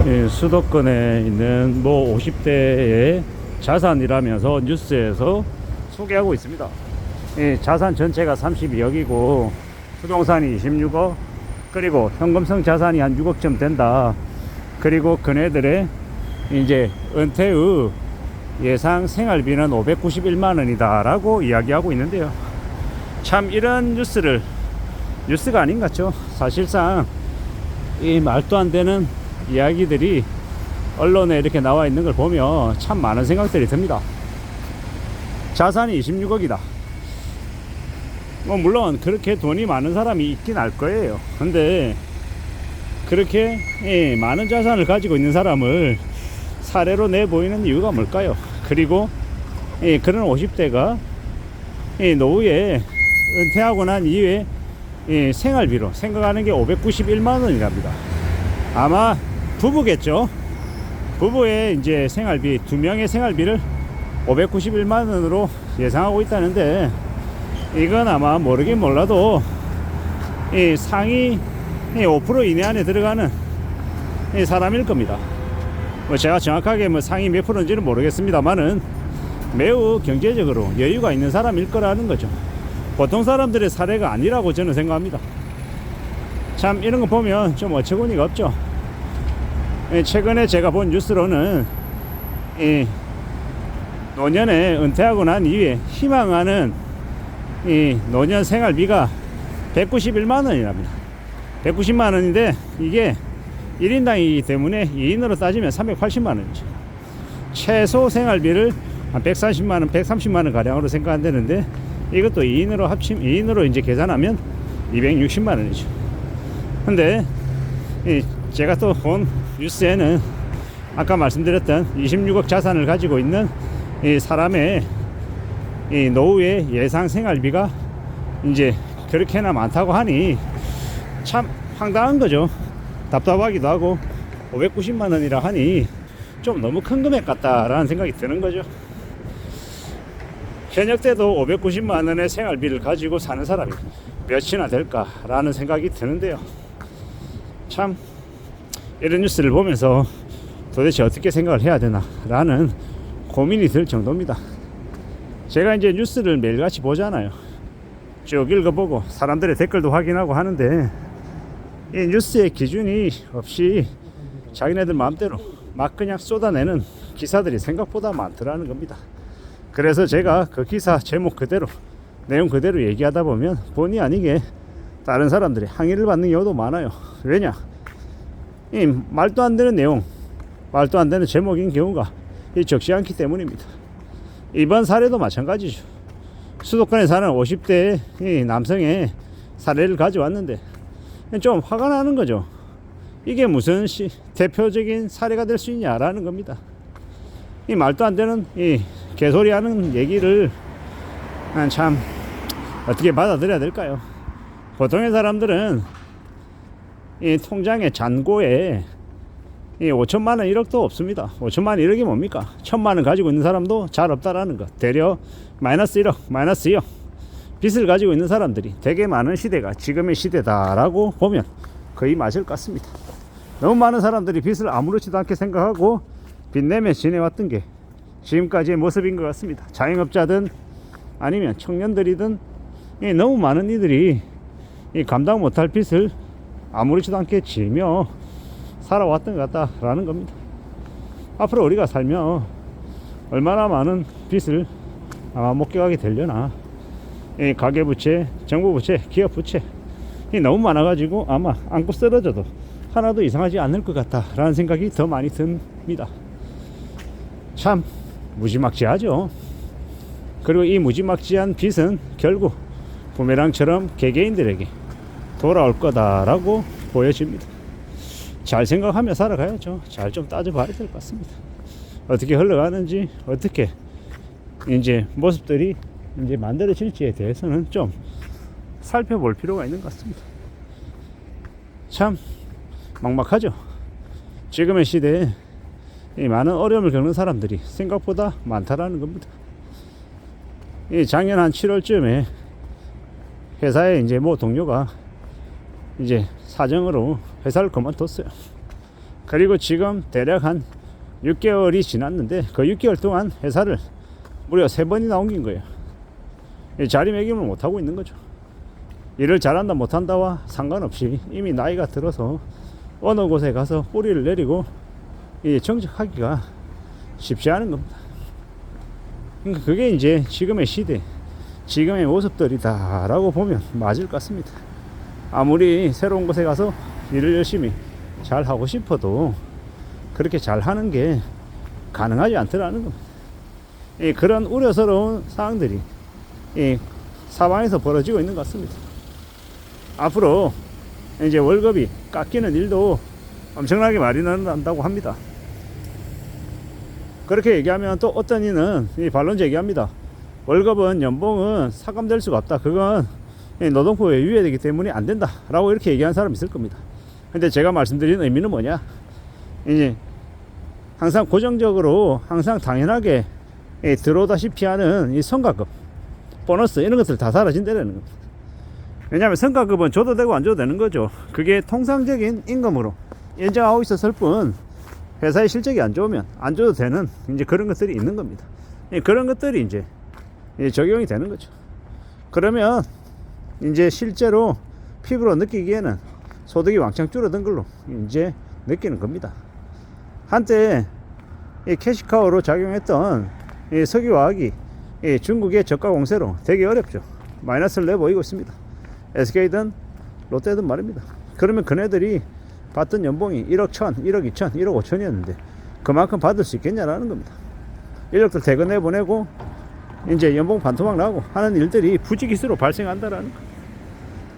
수도권에 있는 뭐 50대의 자산이라면서 뉴스에서 소개하고 있습니다. 자산 전체가 32억이고 부동산이 26억, 그리고 현금성 자산이 한 6억쯤 된다. 그리고 그네들의 이제 은퇴 후 예상 생활비는 591만 원이다 라고 이야기하고 있는데요. 참 이런 뉴스가 아닌 것 같죠. 사실상 이 말도 안 되는 이야기들이 언론에 이렇게 나와 있는 걸 보면 참 많은 생각들이 듭니다. 자산이 26억이다. 뭐 물론 그렇게 돈이 많은 사람이 있긴 할 거예요. 근데 그렇게 많은 자산을 가지고 있는 사람을 사례로 내보이는 이유가 뭘까요? 그리고 그런 50대가 노후에 은퇴하고 난 이후에 생활비로 생각하는 게 591만 원이랍니다. 아마 부부겠죠. 부부의 이제 생활비, 두 명의 생활비를 591만 원으로 예상하고 있다는데, 이건 아마 모르긴 몰라도 상위 5% 이내 안에 들어가는 사람일 겁니다. 뭐 제가 정확하게 뭐 상위 몇 프로인지는 모르겠습니다만은 매우 경제적으로 여유가 있는 사람일 거라는 거죠. 보통 사람들의 사례가 아니라고 저는 생각합니다. 참 이런 거 보면 좀 어처구니가 없죠. 최근에 제가 본 뉴스로는 노년에 은퇴하고 난 이후에 희망하는 노년 생활비가 191만 원이랍니다. 190만 원인데 이게 1인당이기 때문에 2인으로 따지면 380만 원이죠. 최소 생활비를 한 140만 원, 130만 원 가량으로 생각한다는데, 이것도 2인으로 이제 계산하면 260만 원이죠. 근데 제가 또 본 뉴스에는 아까 말씀드렸던 26억 자산을 가지고 있는 이 사람의 노후의 예상 생활비가 이제 그렇게나 많다고 하니 참 황당한 거죠. 답답하기도 하고 590만 원이라 하니 좀 너무 큰 금액 같다라는 생각이 드는 거죠. 현역 때도 590만 원의 생활비를 가지고 사는 사람이 몇이나 될까라는 생각이 드는데요. 참 이런 뉴스를 보면서 도대체 어떻게 생각을 해야 되나라는 고민이 들 정도입니다. 제가 이제 뉴스를 매일같이 보잖아요. 쭉 읽어보고 사람들의 댓글도 확인하고 하는데, 이 뉴스의 기준이 없이 자기네들 마음대로 막 그냥 쏟아내는 기사들이 생각보다 많더라는 겁니다. 그래서 제가 그 기사 제목 그대로, 내용 그대로 얘기하다 보면 본의 아니게 다른 사람들이 항의를 받는 경우도 많아요. 왜냐? 이 말도 안 되는 내용, 말도 안 되는 제목인 경우가 적지 않기 때문입니다. 이번 사례도 마찬가지죠. 수도권에 사는 50대 남성의 사례를 가져왔는데 좀 화가 나는 거죠. 이게 무슨 대표적인 사례가 될 수 있냐라는 겁니다. 이 말도 안 되는 이 개소리 하는 얘기를 참 어떻게 받아들여야 될까요? 보통의 사람들은 이 통장의 잔고에 5천만 원 1억도 없습니다. 5천만 원 1억이 뭡니까? 1,000만 원 가지고 있는 사람도 잘 없다라는 것. 대려 마이너스 1억, 마이너스 2억 빚을 가지고 있는 사람들이 되게 많은 시대가 지금의 시대다라고 보면 거의 맞을 것 같습니다. 너무 많은 사람들이 빚을 아무렇지도 않게 생각하고 빚 내며 지내왔던 게 지금까지의 모습인 것 같습니다. 자영업자든 아니면 청년들이든 너무 많은 이들이 감당 못할 빚을 아무렇지도 않게 지며 살아왔던 것 같다라는 겁니다. 앞으로 우리가 살면 얼마나 많은 빚을 아마 목격하게 되려나. 가계부채, 정부부채, 기업부채 너무 많아가지고 아마 안고 쓰러져도 하나도 이상하지 않을 것 같다라는 생각이 더 많이 듭니다. 참 무지막지하죠. 그리고 이 무지막지한 빚은 결국 부메랑처럼 개개인들에게 돌아올 거다라고 보여집니다. 잘 생각하며 살아가야죠. 잘 좀 따져봐야 될 것 같습니다. 어떻게 흘러가는지, 어떻게 이제 모습들이 이제 만들어질지에 대해서는 좀 살펴볼 필요가 있는 것 같습니다. 참 막막하죠. 지금의 시대에 이 많은 어려움을 겪는 사람들이 생각보다 많다라는 겁니다. 이 작년 한 7월쯤에 회사에 이제 뭐 동료가 이제 사정으로 회사를 그만뒀어요. 그리고 지금 대략 한 6개월이 지났는데 그 6개월 동안 회사를 무려 3번이나 옮긴 거예요. 자리매김을 못하고 있는 거죠. 일을 잘한다 못한다와 상관없이 이미 나이가 들어서 어느 곳에 가서 뿌리를 내리고 정착하기가 쉽지 않은 겁니다. 그러니까 그게 이제 지금의 시대, 지금의 모습들이다 라고 보면 맞을 것 같습니다. 아무리 새로운 곳에 가서 일을 열심히 잘 하고 싶어도 그렇게 잘 하는 게 가능하지 않더라는 겁니다. 그런 우려스러운 상황들이 사방에서 벌어지고 있는 것 같습니다. 앞으로 이제 월급이 깎이는 일도 엄청나게 많이 늘어난다고 합니다. 그렇게 얘기하면 또 어떤 이는 반론제 얘기합니다. 월급은 연봉은 삭감될 수가 없다. 그건 노동법에 위배되기 때문에 안 된다 라고 이렇게 얘기하는 사람이 있을 겁니다. 근데 제가 말씀드린 의미는 뭐냐, 이제 항상 고정적으로 항상 당연하게 들어오다시피 하는 이 성과급, 보너스 이런 것들 다 사라진다는 겁니다. 왜냐하면 성과급은 줘도 되고 안 줘도 되는 거죠. 그게 통상적인 임금으로 인정하고 있었을 뿐 회사의 실적이 안 좋으면 안 줘도 되는 이제 그런 것들이 있는 겁니다. 그런 것들이 이제 적용이 되는 거죠. 그러면 이제 실제로 피부로 느끼기에는 소득이 왕창 줄어든 걸로 이제 느끼는 겁니다. 한때 이 캐시카우로 작용했던 이 석유화학이 중국의 저가 공세로 되게 어렵죠. 마이너스를 내보이고 있습니다. SK든 롯데든 말입니다. 그러면 그네들이 받던 연봉이 1억 1천, 1억 2천, 1억 5천이었는데 그만큼 받을 수 있겠냐라는 겁니다. 인력들 퇴근 내보내고 이제 연봉 반토막 나고 하는 일들이 부지기수로 발생한다라는 거.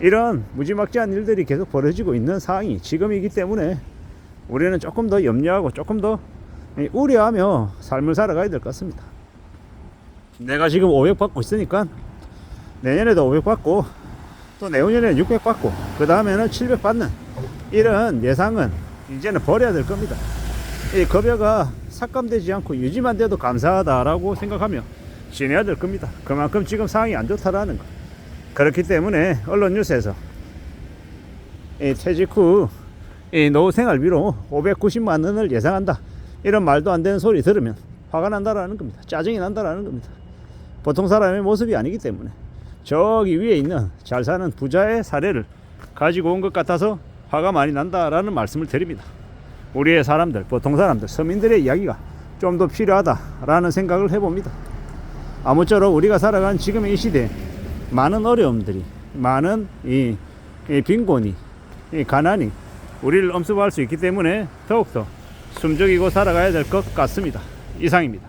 이런 무지막지한 일들이 계속 벌어지고 있는 상황이 지금이기 때문에 우리는 조금 더 염려하고 조금 더 우려하며 삶을 살아가야 될 것 같습니다. 내가 지금 500 받고 있으니까 내년에도 500 받고 또 내후년에는 600 받고 그 다음에는 700 받는 이런 예상은 이제는 버려야 될 겁니다. 이 급여가 삭감되지 않고 유지만 돼도 감사하다라고 생각하며 지내야 될 겁니다. 그만큼 지금 상황이 안 좋다라는 거. 그렇기 때문에 언론 뉴스에서 퇴직 후 노후 생활비로 590만 원을 예상한다, 이런 말도 안 되는 소리 들으면 화가 난다라는 겁니다. 짜증이 난다라는 겁니다. 보통 사람의 모습이 아니기 때문에 저기 위에 있는 잘 사는 부자의 사례를 가지고 온 것 같아서 화가 많이 난다라는 말씀을 드립니다. 우리의 사람들, 보통 사람들, 서민들의 이야기가 좀 더 필요하다라는 생각을 해봅니다. 아무쪼록 우리가 살아가는 지금의 이 시대에 많은 어려움들이, 많은 이 빈곤이, 이 가난이 우리를 엄습할 수 있기 때문에 더욱더 숨죽이고 살아가야 될 것 같습니다. 이상입니다.